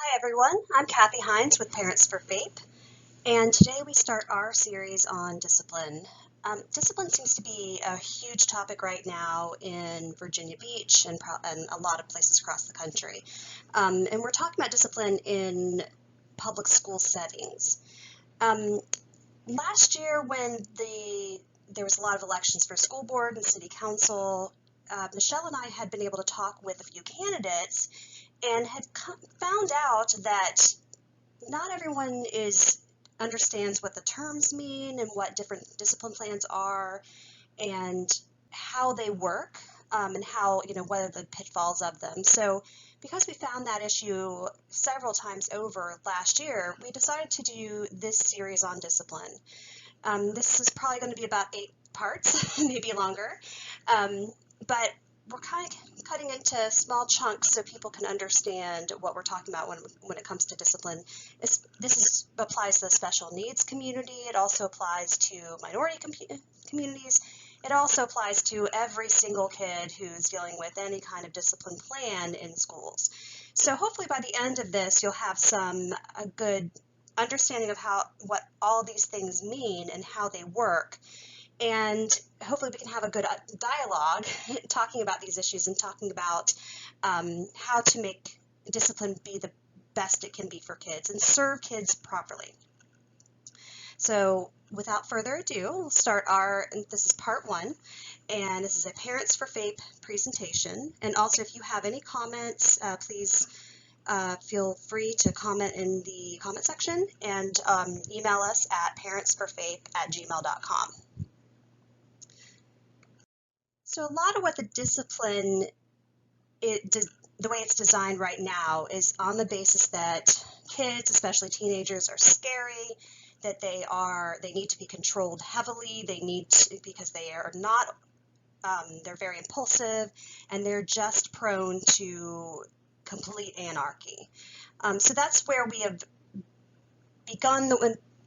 Hi everyone, I'm Kathy Hines with Parents for FAPE, and today we start our series on discipline. Discipline seems to be a huge topic right now in Virginia Beach and a lot of places across the country. And we're talking about discipline in public school settings. Last year when there was a lot of elections for school board and city council, Michelle and I had been able to talk with a few candidates and had found out that not everyone understands what the terms mean and what different discipline plans are and how they work, and how, what are the pitfalls of them. So because we found that issue several times over last year, we decided to do this series on discipline. This is probably going to be about 8 parts, maybe longer, but we're kind of cutting into small chunks so people can understand what we're talking about when it comes to discipline. This applies to the special needs community. It also applies to minority communities. It also applies to every single kid who's dealing with any kind of discipline plan in schools. So hopefully by the end of this, you'll have a good understanding of what all these things mean and how they work. And hopefully we can have a good dialogue talking about these issues and talking about how to make discipline be the best it can be for kids and serve kids properly. So without further ado, we'll start this is part 1, and this is a Parents for FAPE presentation. And also if you have any comments, please feel free to comment in the comment section and email us at parentsforfape@gmail.com. So a lot of what the discipline, the way it's designed right now, is on the basis that kids, especially teenagers, are scary, that they need to be controlled heavily, because they are not, they're very impulsive, and they're just prone to complete anarchy. So that's where we have begun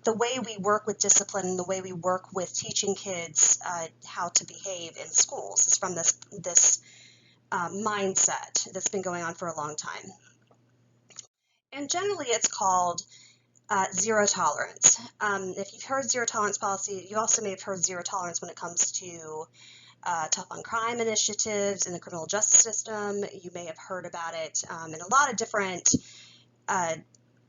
the way we work with discipline, the way we work with teaching kids how to behave in schools, is from this mindset that's been going on for a long time. And generally it's called zero tolerance. If you've heard zero tolerance policy, you also may have heard zero tolerance when it comes to tough on crime initiatives in the criminal justice system. You may have heard about it in a lot of different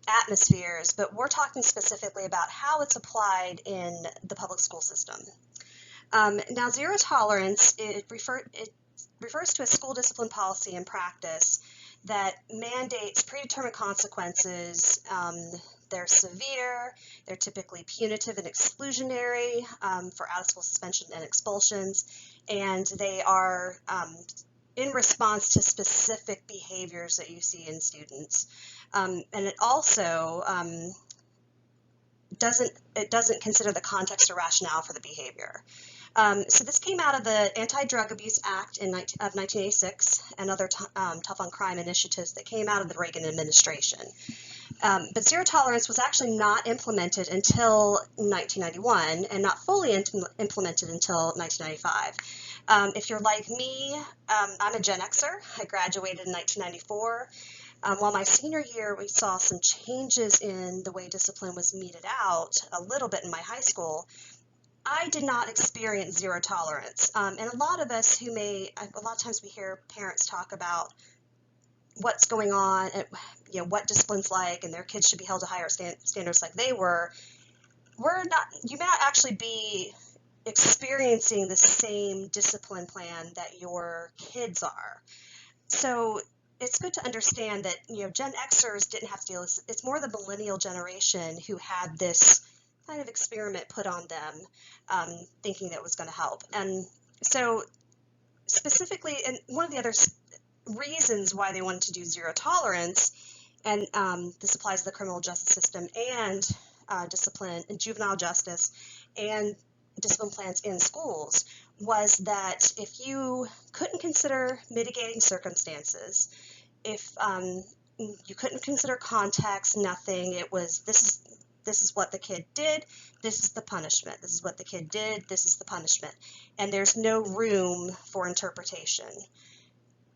atmospheres, but we're talking specifically about how it's applied in the public school system. Now, zero tolerance, it refers to a school discipline policy and practice that mandates predetermined consequences. They're severe, they're typically punitive and exclusionary for out-of-school suspension and expulsions, and they are in response to specific behaviors that you see in students. And it also doesn't consider the context or rationale for the behavior. So this came out of the Anti-Drug Abuse Act of 1986 and other tough on crime initiatives that came out of the Reagan administration. But zero tolerance was actually not implemented until 1991 and not fully implemented until 1995. If you're like me, I'm a Gen Xer. I graduated in 1994. While my senior year, we saw some changes in the way discipline was meted out a little bit in my high school. I did not experience zero tolerance. And a lot of us a lot of times we hear parents talk about what's going on, and, what discipline's like, and their kids should be held to higher standards like they were. You may not actually be experiencing the same discipline plan that your kids are. So it's good to understand that, Gen Xers didn't have to deal with this. It's more the millennial generation who had this kind of experiment put on them, thinking that it was going to help. And so specifically, and one of the other reasons why they wanted to do zero tolerance, and this applies to the criminal justice system and discipline and juvenile justice and discipline plans in schools, was that if you couldn't consider mitigating circumstances, if you couldn't consider context, nothing, it was this is what the kid did, this is the punishment, this is what the kid did, this is the punishment, and there's no room for interpretation.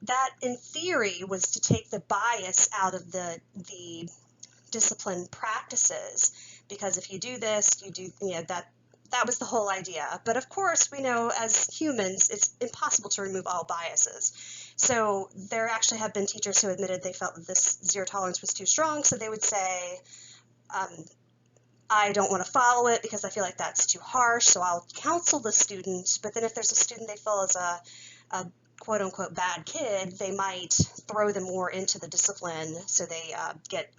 that in theory was to take the bias out of the discipline practices, because if you do this, you do, that was the whole idea. But of course, we know as humans, it's impossible to remove all biases. So there actually have been teachers who admitted they felt that this zero tolerance was too strong. So they would say, I don't want to follow it because I feel like that's too harsh. So I'll counsel the student. But then if there's a student they feel is a quote unquote bad kid, they might throw them more into the discipline so they get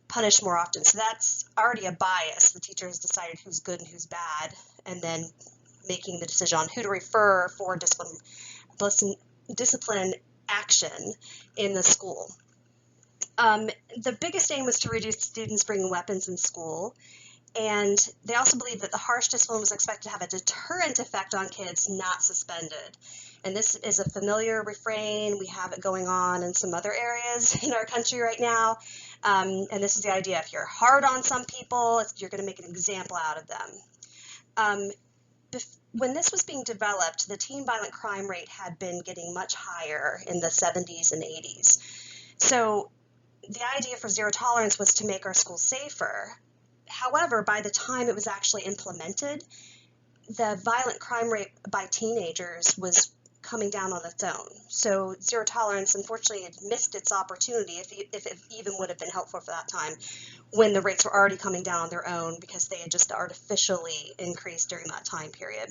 punished more often. So that's already a bias. The teacher has decided who's good and who's bad, and then making the decision on who to refer for discipline action in the school. The biggest aim was to reduce students bringing weapons in school, and they also believed that the harsh discipline was expected to have a deterrent effect on kids, not suspended. And this is a familiar refrain. We have it going on in some other areas in our country right now. And this is the idea: if you're hard on some people, you're going to make an example out of them. When this was being developed, the teen violent crime rate had been getting much higher in the 70s and 80s. So the idea for zero tolerance was to make our schools safer. However, by the time it was actually implemented, the violent crime rate by teenagers was coming down on its own. So zero tolerance, unfortunately, had missed its opportunity, if it even would have been helpful for that time, when the rates were already coming down on their own because they had just artificially increased during that time period.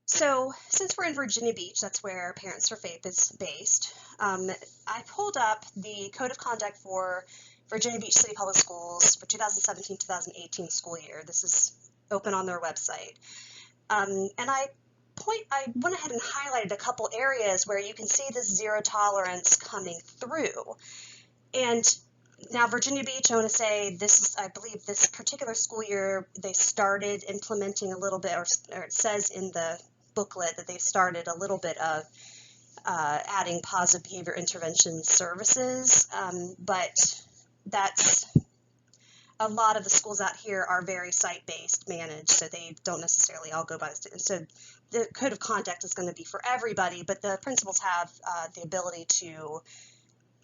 So since we're in Virginia Beach, that's where Parents for FAPE is based, I pulled up the Code of Conduct for Virginia Beach City Public Schools for 2017-2018 school year. This is open on their website. And I went ahead and highlighted a couple areas where you can see this zero tolerance coming through. And now Virginia Beach, I want to say I believe this particular school year, they started implementing a little bit, or it says in the booklet that they've started a little bit of adding positive behavior intervention services, but that's a lot of the schools out here are very site-based managed, so they don't necessarily all go by the students. So the code of conduct is going to be for everybody, but the principals have the ability to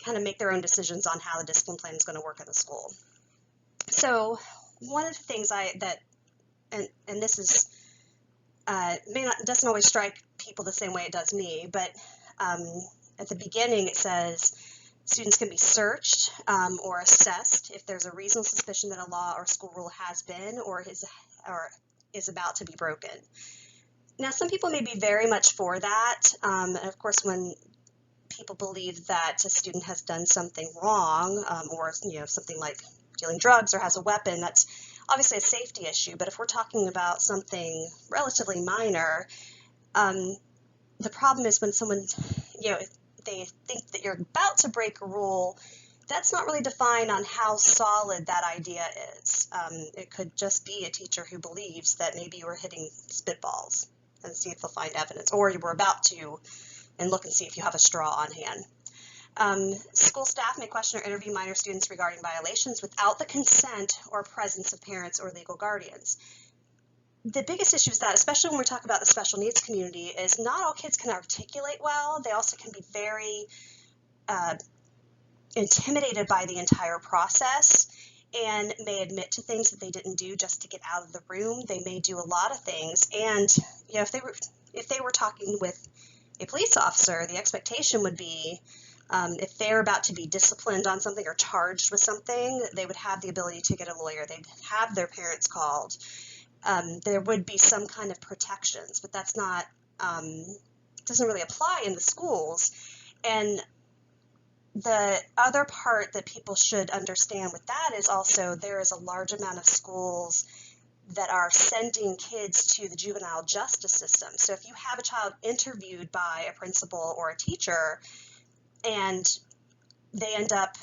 kind of make their own decisions on how the discipline plan is going to work in the school. So one of the things and this is doesn't always strike people the same way it does me, but at the beginning it says students can be searched or assessed if there's a reasonable suspicion that a law or school rule has been or is about to be broken. Now, some people may be very much for that, and of course, when people believe that a student has done something wrong, or something like dealing drugs or has a weapon, that's obviously a safety issue. But if we're talking about something relatively minor, the problem is when someone, they think that you're about to break a rule, that's not really defined on how solid that idea is. It could just be a teacher who believes that maybe you were hitting spitballs and see if they'll find evidence, or you were about to, and look and see if you have a straw on hand. School staff may question or interview minor students regarding violations without the consent or presence of parents or legal guardians. The biggest issue is that, especially when we're talking about the special needs community, is not all kids can articulate well. They also can be very intimidated by the entire process and may admit to things that they didn't do just to get out of the room. They may do a lot of things, and if they were talking with a police officer, the expectation would be, if they're about to be disciplined on something or charged with something, they would have the ability to get a lawyer. They'd have their parents called. There would be some kind of protections, but that's not, doesn't really apply in the schools. And the other part that people should understand with that is also there is a large amount of schools that are sending kids to the juvenile justice system. So if you have a child interviewed by a principal or a teacher and they end up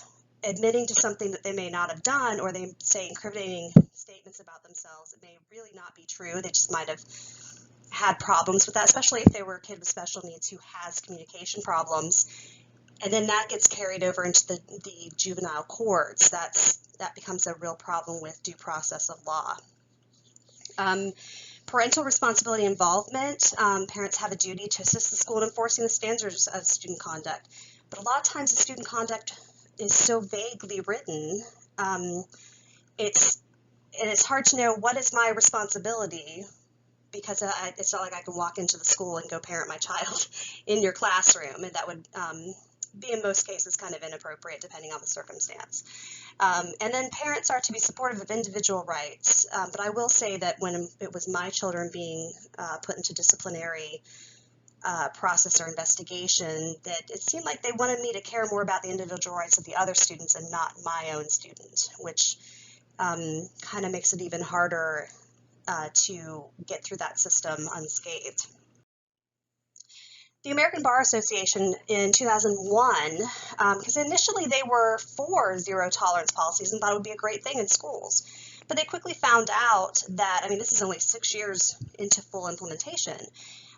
admitting to something that they may not have done, or they say incriminating statements about themselves, it may really not be true. They just might have had problems with that, especially if they were a kid with special needs who has communication problems. And then that gets carried over into the juvenile courts. That becomes a real problem with due process of law. Parental responsibility involvement. Parents have a duty to assist the school in enforcing the standards of student conduct. But a lot of times the student conduct is so vaguely written, it's hard to know what is my responsibility, because it's not like I can walk into the school and go parent my child in your classroom, and that would be in most cases kind of inappropriate depending on the circumstance. And then parents are to be supportive of individual rights, but I will say that when it was my children being put into disciplinary process or investigation, that it seemed like they wanted me to care more about the individual rights of the other students and not my own student, which kind of makes it even harder to get through that system unscathed. The American Bar Association in 2001, because initially they were for zero tolerance policies and thought it would be a great thing in schools, but they quickly found out that, I mean, this is only 6 years into full implementation,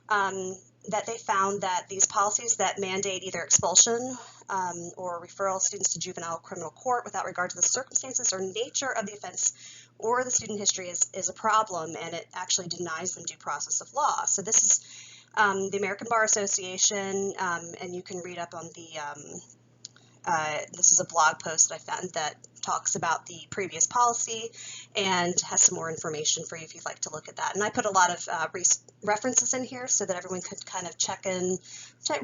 that they found that these policies that mandate either expulsion or referral of students to juvenile criminal court without regard to the circumstances or nature of the offense or the student history is a problem, and it actually denies them due process of law. So this is the American Bar Association, and you can read up on the, this is a blog post that I found that talks about the previous policy and has some more information for you if you'd like to look at that. And I put a lot of references in here so that everyone could kind of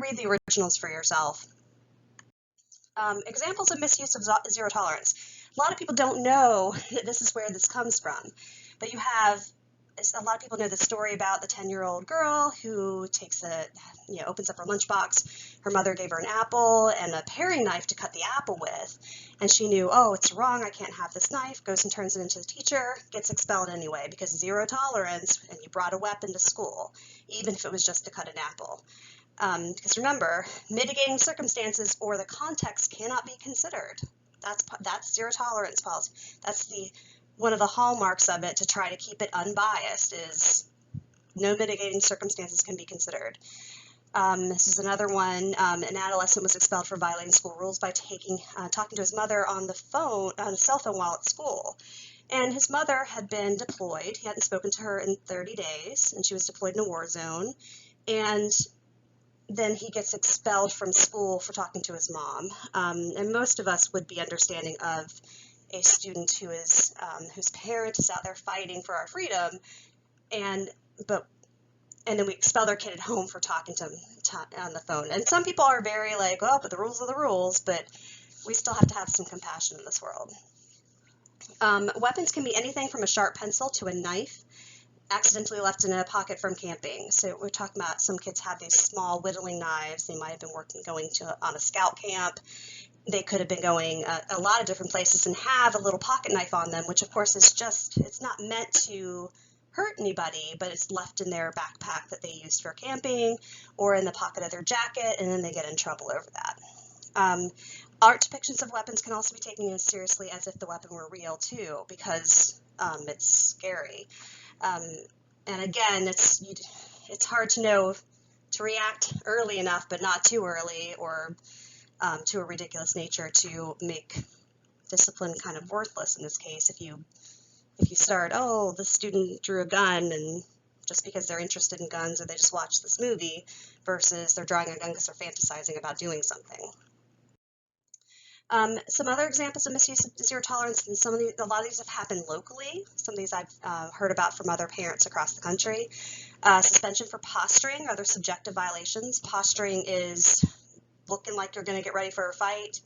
read the originals for yourself. Examples of misuse of zero tolerance. A lot of people don't know that this is where this comes from, but you have a lot of people know the story about the 10-year-old girl who opens up her lunchbox. Her mother gave her an apple and a paring knife to cut the apple with, and she knew, oh, it's wrong, I can't have this knife, goes and turns it into the teacher, gets expelled anyway because zero tolerance, and you brought a weapon to school, even if it was just to cut an apple. Because remember, mitigating circumstances or the context cannot be considered. That's zero tolerance policy. That's one of the hallmarks of it, to try to keep it unbiased, is no mitigating circumstances can be considered. This is another one. An adolescent was expelled for violating school rules by talking to his mother on a cell phone while at school. And his mother had been deployed. He hadn't spoken to her in 30 days, and she was deployed in a war zone. And then he gets expelled from school for talking to his mom. And most of us would be understanding of a student who is whose parent is out there fighting for our freedom, and then we expel their kid at home for talking to him on the phone. And some people are very like, well, but the rules are the rules, but we still have to have some compassion in this world. Weapons can be anything from a sharp pencil to a knife accidentally left in a pocket from camping. So we're talking about some kids have these small whittling knives. They might have been going on a scout camp. They could have been going a lot of different places and have a little pocket knife on them, which of course is it's not meant to hurt anybody, but it's left in their backpack that they used for camping or in the pocket of their jacket, and then they get in trouble over that. Art depictions of weapons can also be taken as seriously as if the weapon were real too, because it's scary. And again, it's hard to know to react early enough, but not too early, or to a ridiculous nature to make discipline kind of worthless in this case. If you start, oh, the student drew a gun, and just because they're interested in guns or they just watched this movie, versus they're drawing a gun because they're fantasizing about doing something. Some other examples of misuse of zero tolerance, and a lot of these have happened locally. Some of these I've heard about from other parents across the country. Suspension for posturing, other subjective violations. Posturing is looking like you're going to get ready for a fight.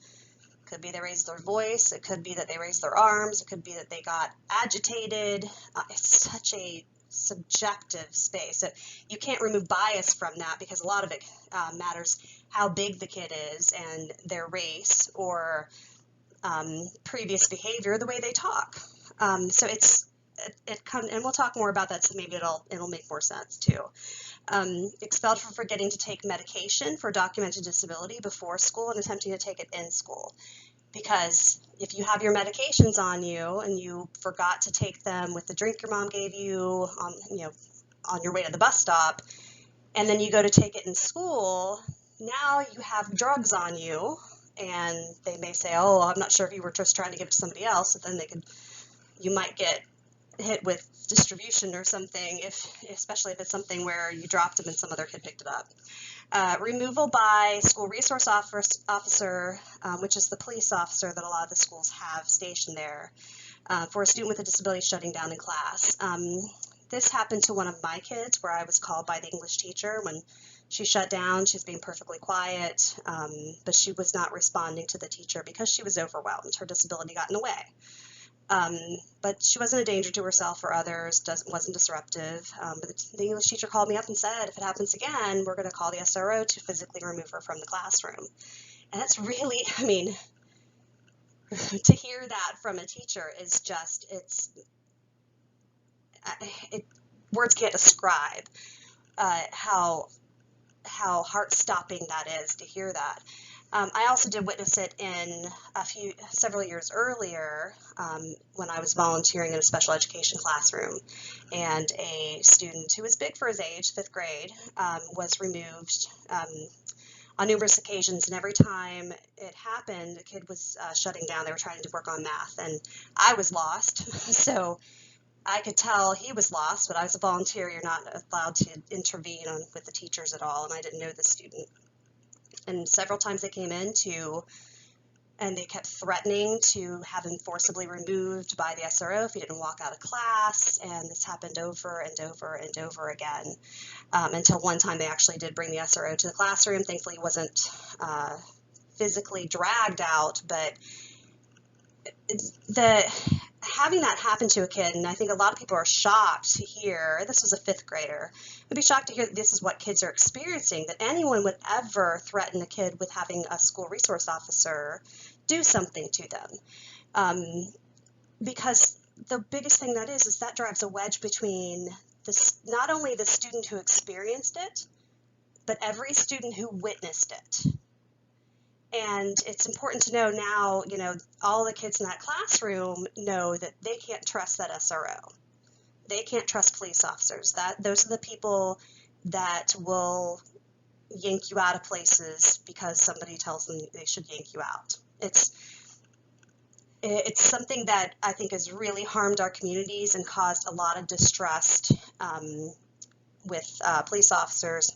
Could be they raised their voice. It could be that they raised their arms. It could be that they got agitated. It's such a subjective space. So you can't remove bias from that, because a lot of it matters how big the kid is and their race or previous behavior, the way they talk. So it comes, and we'll talk more about that, so maybe it'll make more sense too. Expelled for forgetting to take medication for documented disability before school and attempting to take it in school. Because if you have your medications on you and you forgot to take them with the drink your mom gave you on your way to the bus stop, and then you go to take it in school, now you have drugs on you, and they may say, oh, I'm not sure if you were just trying to give it to somebody else, but then you might get hit with distribution or something, especially if it's something where you dropped them and some other kid picked it up. Removal by school resource officer, which is the police officer that a lot of the schools have stationed there, for a student with a disability shutting down in class. This happened to one of my kids where I was called by the English teacher when she shut down. She was being perfectly quiet, but she was not responding to the teacher because she was overwhelmed. Her disability got in the way. But she wasn't a danger to herself or others, wasn't disruptive. But the English teacher called me up and said, if it happens again, we're going to call the SRO to physically remove her from the classroom. And that's really, I mean, to hear that from a teacher is just, words can't describe how heart-stopping that is to hear that. I also did witness it in several years earlier when I was volunteering in a special education classroom, and a student who was big for his age, 5th grade, was removed on numerous occasions, and every time it happened, the kid was shutting down. They were trying to work on math, and I was lost, so I could tell he was lost, but I was a volunteer. You're not allowed to intervene with the teachers at all, and I didn't know the student. And several times they came in and they kept threatening to have him forcibly removed by the SRO if he didn't walk out of class, and this happened over and over and over again, until one time they actually did bring the SRO to the classroom. Thankfully, he wasn't physically dragged out, but having that happen to a kid, and I think a lot of people are shocked to hear, this was a 5th grader, would be shocked to hear that this is what kids are experiencing, that anyone would ever threaten a kid with having a school resource officer do something to them. Because the biggest thing that is that drives a wedge between not only the student who experienced it, but every student who witnessed it. And it's important to know now, all the kids in that classroom know that they can't trust that SRO. They can't trust police officers. Those are the people that will yank you out of places because somebody tells them they should yank you out. It's something that I think has really harmed our communities and caused a lot of distrust with police officers,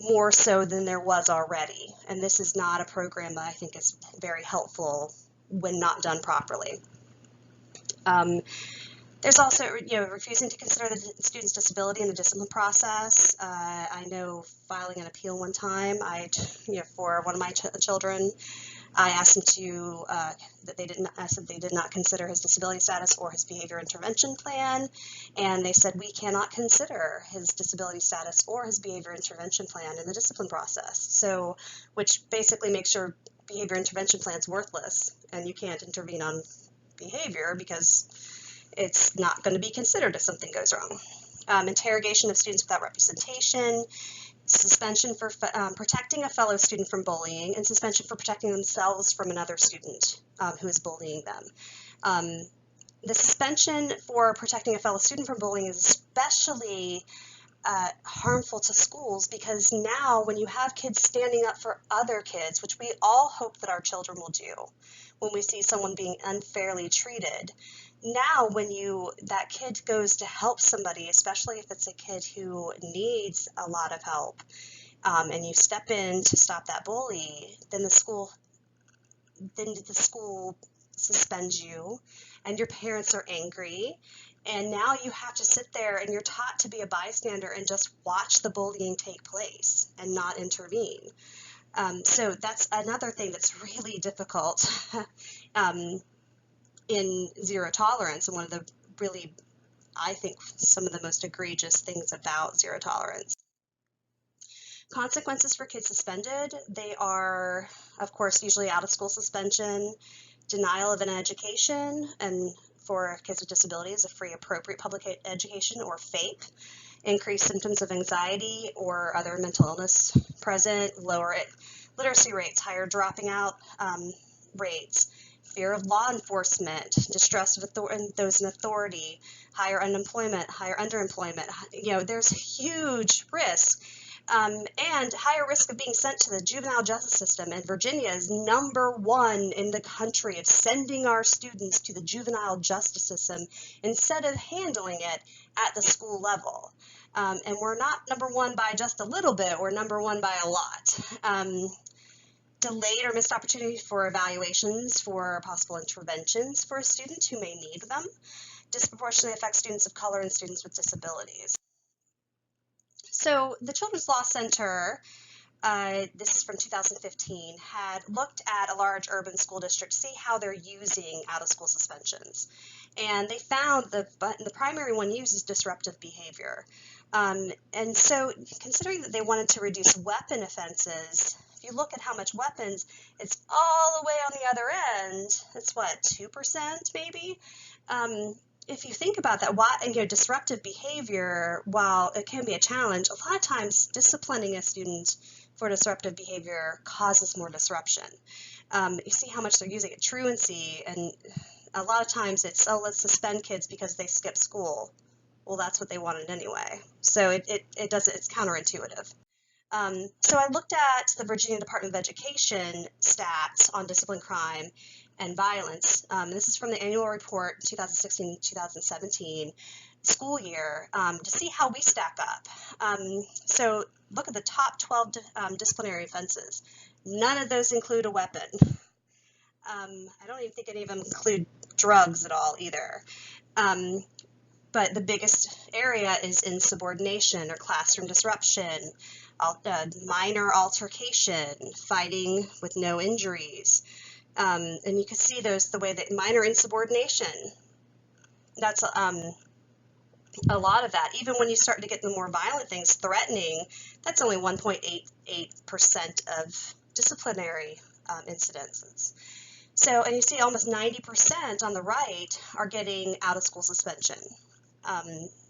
more so than there was already. And this is not a program that I think is very helpful when not done properly. There's also, refusing to consider the student's disability in the discipline process. I know filing an appeal one time, for one of my children, I asked them I said they did not consider his disability status or his behavior intervention plan, and they said we cannot consider his disability status or his behavior intervention plan in the discipline process. So, which basically makes your behavior intervention plan's worthless, and you can't intervene on behavior because it's not going to be considered if something goes wrong. Interrogation of students without representation, suspension for protecting a fellow student from bullying, and suspension for protecting themselves from another student who is bullying them. The suspension for protecting a fellow student from bullying is especially harmful to schools, because now when you have kids standing up for other kids, which we all hope that our children will do when we see someone being unfairly treated, now when that kid goes to help somebody, especially if it's a kid who needs a lot of help, and you step in to stop that bully, then the school suspends you, and your parents are angry, and now you have to sit there and you're taught to be a bystander and just watch the bullying take place and not intervene. So that's another thing that's really difficult in zero tolerance, and one of the really, I think, some of the most egregious things about zero tolerance. Consequences for kids suspended, they are, of course, usually out of school suspension, denial of an education, and for kids with disabilities, a free appropriate public education, or FAPE, increased symptoms of anxiety or other mental illness present, lower literacy rates, higher dropping out rates, fear of law enforcement, distrust of those in authority, higher unemployment, higher underemployment. There's huge risk and higher risk of being sent to the juvenile justice system. And Virginia is #1 in the country of sending our students to the juvenile justice system instead of handling it at the school level. And we're not #1 by just a little bit, we're #1 by a lot. Delayed or missed opportunity for evaluations for possible interventions for a student who may need them. Disproportionately affects students of color and students with disabilities. So the Children's Law Center, this is from 2015, had looked at a large urban school district to see how they're using out-of-school suspensions. And they found the primary one used is disruptive behavior. And so considering that they wanted to reduce weapon offenses, if you look at how much weapons, it's all the way on the other end. It's what, 2% maybe? If you think about that, disruptive behavior, while it can be a challenge, a lot of times disciplining a student for disruptive behavior causes more disruption. You see how much they're using it, truancy, and a lot of times it's, oh, let's suspend kids because they skipped school. Well, that's what they wanted anyway. So it's counterintuitive. So I looked at the Virginia Department of Education stats on discipline, crime, and violence. This is from the annual report 2016-2017 school year to see how we stack up. So look at the top 12 disciplinary offenses. None of those include a weapon. I don't even think any of them include drugs at all either. But the biggest area is insubordination or classroom disruption, minor altercation, fighting with no injuries. And you can see those the way that minor insubordination, that's a lot of that. Even when you start to get the more violent things, threatening, that's only 1.88% of disciplinary incidences. So, and you see almost 90% on the right are getting out of school suspension.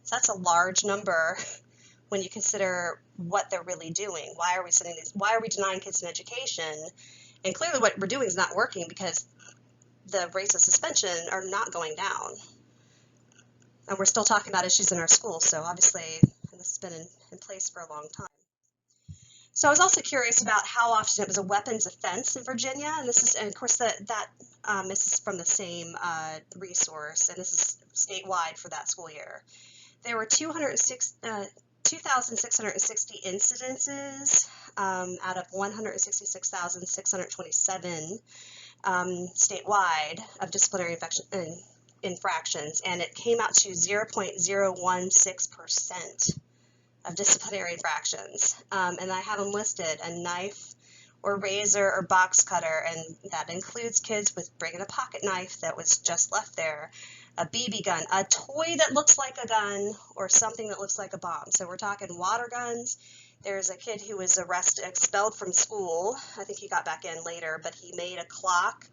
That's a large number when you consider what they're really doing. Why are we denying kids an education? And clearly what we're doing is not working because the rates of suspension are not going down. And we're still talking about issues in our schools, so obviously this has been in place for a long time. So I was also curious about how often it was a weapons offense in Virginia, and this is, and of course, this is from the same resource, and this is statewide for that school year. There were 2,660 incidences out of 166,627 statewide of disciplinary infractions, and it came out to 0.016% of disciplinary infractions. And I have them listed: a knife or razor or box cutter, and that includes kids with bringing a pocket knife that was just left there, a BB gun, a toy that looks like a gun, or something that looks like a bomb. So we're talking water guns. There's a kid who was expelled from school. I think he got back in later, but he made a clock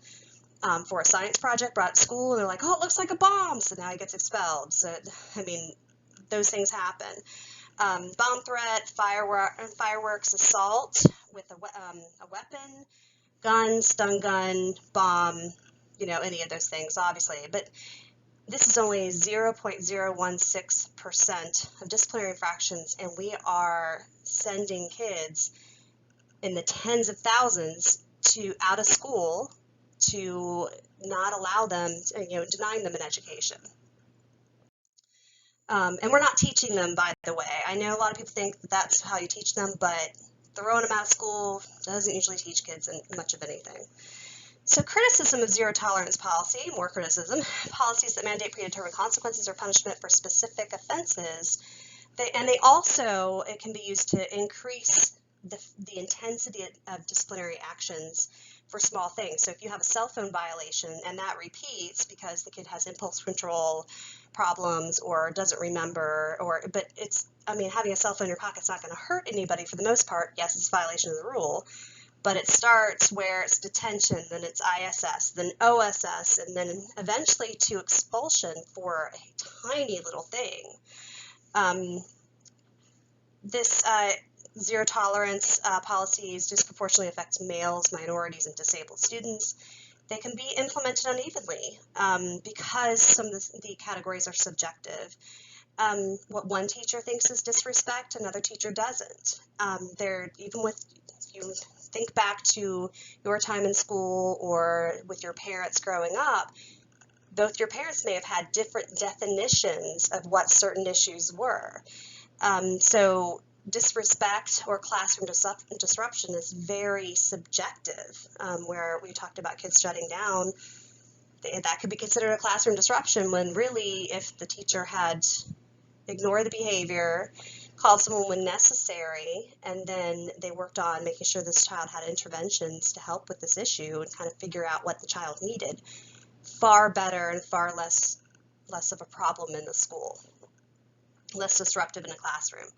for a science project, brought it to school, and they're like, oh, it looks like a bomb. So now he gets expelled. So, I mean, those things happen. Bomb threat, fireworks, assault with a weapon, gun, stun gun, bomb, any of those things, obviously. But this is only 0.016% of disciplinary infractions, and we are sending kids in the tens of thousands out of school to not allow them, denying them an education. And we're not teaching them, by the way. I know a lot of people think that's how you teach them, but throwing them out of school doesn't usually teach kids much of anything. So criticism of zero tolerance policy, more criticism, policies that mandate predetermined consequences or punishment for specific offenses, it can be used to increase the intensity of disciplinary actions for small things. So if you have a cell phone violation and that repeats because the kid has impulse control problems or doesn't remember, having a cell phone in your pocket's not going to hurt anybody for the most part. Yes, it's a violation of the rule, but it starts where it's detention, then it's ISS, then OSS, and then eventually to expulsion for a tiny little thing. This zero tolerance policies disproportionately affect males, minorities, and disabled students. They can be implemented unevenly because some of the categories are subjective. What one teacher thinks is disrespect, another teacher doesn't. Even with, you think back to your time in school or with your parents growing up, both your parents may have had different definitions of what certain issues were. So disrespect or classroom disruption is very subjective, where we talked about kids shutting down. That could be considered a classroom disruption when really, if the teacher had ignored the behavior, called someone when necessary, and then they worked on making sure this child had interventions to help with this issue and kind of figure out what the child needed, far better and far less of a problem in the school, less disruptive in a classroom.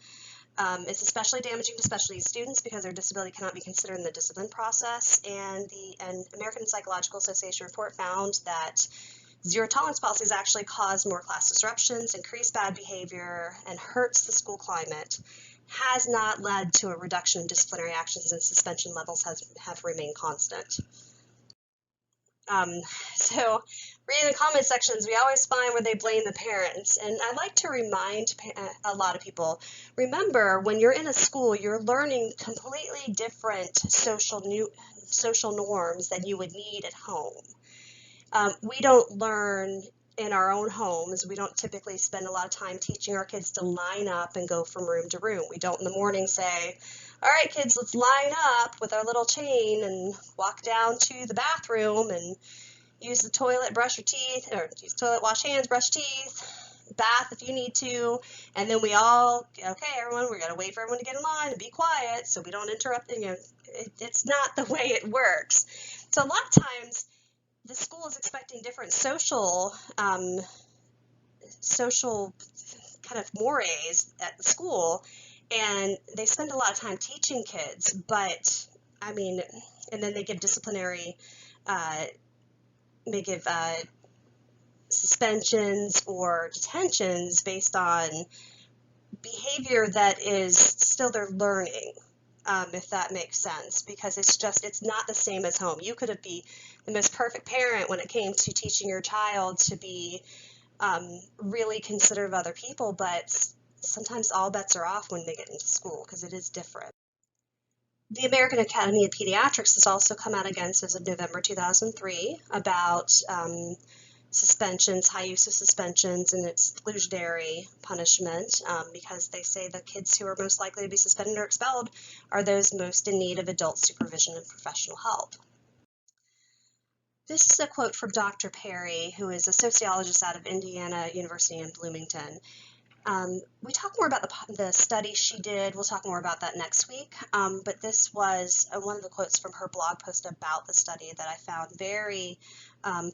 It's especially damaging to special needs students because their disability cannot be considered in the discipline process, and the American Psychological Association report found that zero tolerance policies actually cause more class disruptions, increase bad behavior, and hurts the school climate, has not led to a reduction in disciplinary actions, and suspension levels have remained constant. So reading the comment sections, we always find where they blame the parents. And I like to remind a lot of people, remember, when you're in a school, you're learning completely different social norms than you would need at home. We don't learn in our own homes. We don't typically spend a lot of time teaching our kids to line up and go from room to room. We don't in the morning say, all right, kids, let's line up with our little chain and walk down to the bathroom and use the toilet, brush your teeth, or use the toilet, wash hands, brush teeth, bath if you need to, and then we all, okay, everyone, we're going to wait for everyone to get in line and be quiet so we don't interrupt. It's not the way it works. So a lot of times, the school is expecting different social kind of mores at the school, and they spend a lot of time teaching kids, but I mean, and then they give disciplinary, they give suspensions or detentions based on behavior that is still they're learning. If that makes sense, because it's not the same as home. You could be the most perfect parent when it came to teaching your child to be really considerate of other people, but sometimes all bets are off when they get into school because it is different. The American Academy of Pediatrics has also come out against, as of November 2003, about suspensions, high use of suspensions, and exclusionary punishment, because they say the kids who are most likely to be suspended or expelled are those most in need of adult supervision and professional help. This is a quote from Dr. Perry, who is a sociologist out of Indiana University in Bloomington. We talk more about the study she did. We'll talk more about that next week. But this was one of the quotes from her blog post about the study that I found very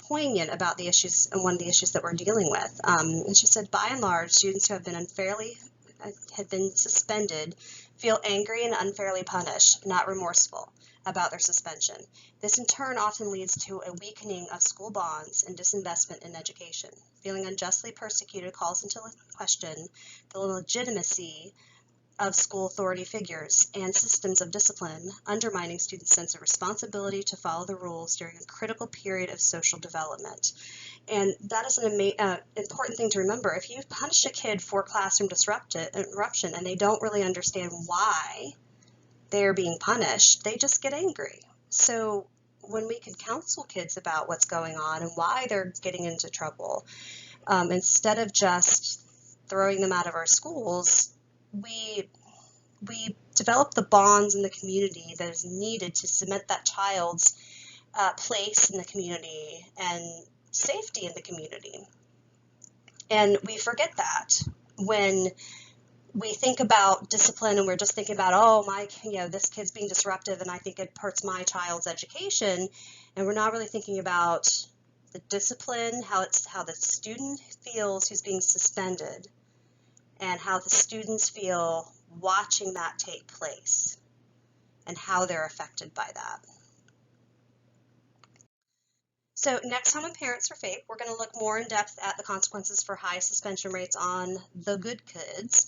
poignant about the issues and one of the issues that we're dealing with. And she said, by and large, students who have been suspended feel angry and unfairly punished, not remorseful about their suspension. This in turn often leads to a weakening of school bonds and disinvestment in education. Feeling unjustly persecuted calls into question the legitimacy of school authority figures and systems of discipline, undermining students' sense of responsibility to follow the rules during a critical period of social development. And that is an important thing to remember. If you punish a kid for classroom interruption and they don't really understand why they're being punished, they just get angry. So when we can counsel kids about what's going on and why they're getting into trouble, instead of just throwing them out of our schools, we develop the bonds in the community that is needed to cement that child's place in the community and safety in the community. And we forget that when we think about discipline and we're just thinking about, oh, this kid's being disruptive and I think it hurts my child's education. And we're not really thinking about the discipline, how the student feels who's being suspended, and how the students feel watching that take place and how they're affected by that. So next time on Parents for FAPE, we're going to look more in depth at the consequences for high suspension rates on the good kids,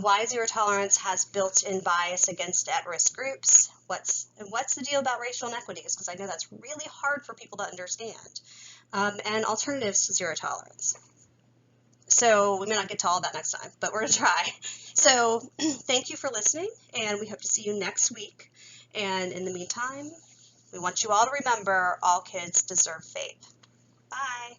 why zero tolerance has built-in bias against at-risk groups, what's the deal about racial inequities, because I know that's really hard for people to understand, and alternatives to zero tolerance. So we may not get to all that next time, but we're going to try. So thank you for listening, and we hope to see you next week. And in the meantime, we want you all to remember all kids deserve FAPE. Bye.